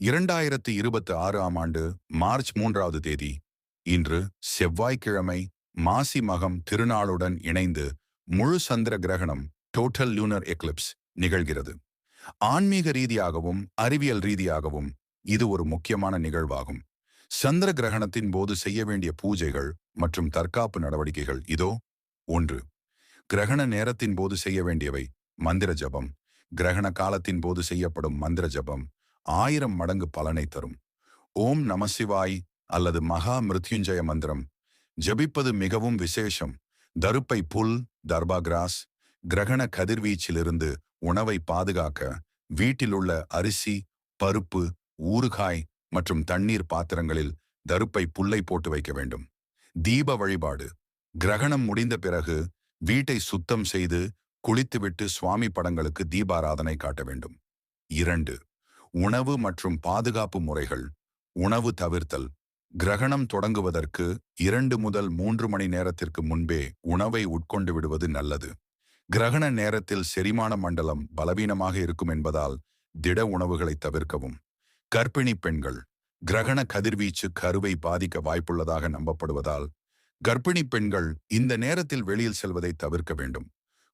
2026ஆம் ஆண்டு மார்ச் 3வது தேதி இன்று செவ்வாய்க்கிழமை மாசி மகம் திருநாளுடன் இணைந்து முழு சந்திர கிரகணம் டோட்டல் லூனர் எக்லிப்ஸ் நிகழ்கிறது. ஆன்மீக ரீதியாகவும் அறிவியல் ரீதியாகவும் இது ஒரு முக்கியமான நிகழ்வாகும். சந்திர கிரகணத்தின் போது செய்ய வேண்டிய பூஜைகள் மற்றும் தற்காப்பு நடவடிக்கைகள் இதோ. 1. கிரகண நேரத்தின் போது செய்ய வேண்டியவை. மந்திர ஜபம். கிரகண காலத்தின் போது செய்யப்படும் மந்திர ஜபம் 1000 மடங்கு பலனை தரும். ஓம் நமசிவாய் அல்லது மகா மிருத்யுஞ்சய மந்திரம் ஜபிப்பது மிகவும் விசேஷம். தருப்பை புல் தர்பா கிராஸ் கிரகண கதிர்வீச்சிலிருந்து உணவை பாதுகாக்க வீட்டிலுள்ள அரிசி, பருப்பு, ஊறுகாய் மற்றும் தண்ணீர் பாத்திரங்களில் தருப்பை புல்லை போட்டு வைக்க வேண்டும். தீப வழிபாடு. கிரகணம் முடிந்த பிறகு வீட்டை சுத்தம் செய்து குளித்துவிட்டு சுவாமி படங்களுக்கு தீபாராதனை காட்ட வேண்டும். 2. உணவு மற்றும் பாதுகாப்பு முறைகள். உணவு தவிர்த்தல். கிரகணம் தொடங்குவதற்கு 2 முதல் 3 மணி நேரத்திற்கு முன்பே உணவை உட்கொண்டு விடுவது நல்லது. கிரகண நேரத்தில் செரிமான மண்டலம் பலவீனமாக இருக்கும் என்பதால் திட உணவுகளை தவிர்க்கவும். கர்ப்பிணி பெண்கள். கிரகண கதிர்வீச்சு கருவை பாதிக்க வாய்ப்புள்ளதாக நம்பப்படுவதால் கர்ப்பிணி பெண்கள் இந்த நேரத்தில் வெளியில் செல்வதை தவிர்க்க வேண்டும்.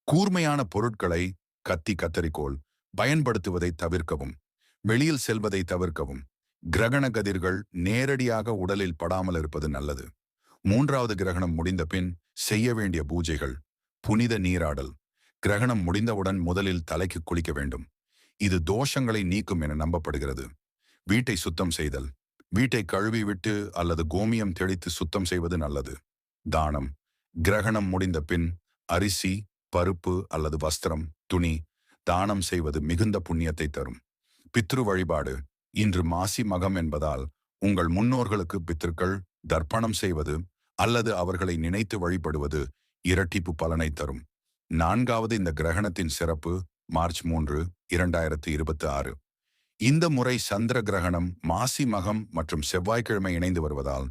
கூர்மையான பொருட்களை கத்தி, கத்தரிக்கோல் பயன்படுத்துவதை தவிர்க்கவும். வெளியில் செல்வதை தவிர்க்கவும். கிரகண கதிர்கள் நேரடியாக உடலில் படாமல் இருப்பது நல்லது. 3வது கிரகணம் முடிந்த பின் செய்ய வேண்டிய பூஜைகள். புனித நீராடல். கிரகணம் முடிந்தவுடன் முதலில் தலைக்கு குளிக்க வேண்டும். இது தோஷங்களை நீக்கும் என நம்பப்படுகிறது. வீட்டை சுத்தம் செய்தல். வீட்டை கழுவி விட்டு அல்லது கோமியம் தெளித்து சுத்தம் செய்வது நல்லது. தானம். கிரகணம் முடிந்த பின் அரிசி, பருப்பு அல்லது வஸ்திரம், துணி தானம் செய்வது மிகுந்த புண்ணியத்தை தரும். பித்ரு வழிபாடு. இன்று மாசி மகம் என்பதால் உங்கள் முன்னோர்களுக்கு பித்திருக்கள் தர்ப்பணம் செய்வது அல்லது அவர்களை நினைத்து வழிபடுவது இரட்டிப்பு பலனை தரும். 4வது இந்த கிரகணத்தின் சிறப்பு. மார்ச் 3, 2026. இந்த முறை சந்திர கிரகணம் மாசி மகம் மற்றும் செவ்வாய்க்கிழமை இணைந்து வருவதால்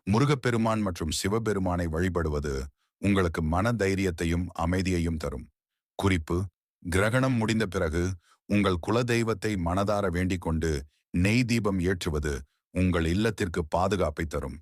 முருகப்பெருமான் மற்றும் சிவபெருமானை வழிபடுவது உங்களுக்கு மன தைரியத்தையும் அமைதியையும் தரும். குறிப்பு: கிரகணம் முடிந்த பிறகு உங்கள் குலதெய்வத்தை மனதார வேண்டிக் கொண்டு நெய் தீபம் ஏற்றுவது உங்கள் இல்லத்திற்கு பாதுகாப்பை தரும்.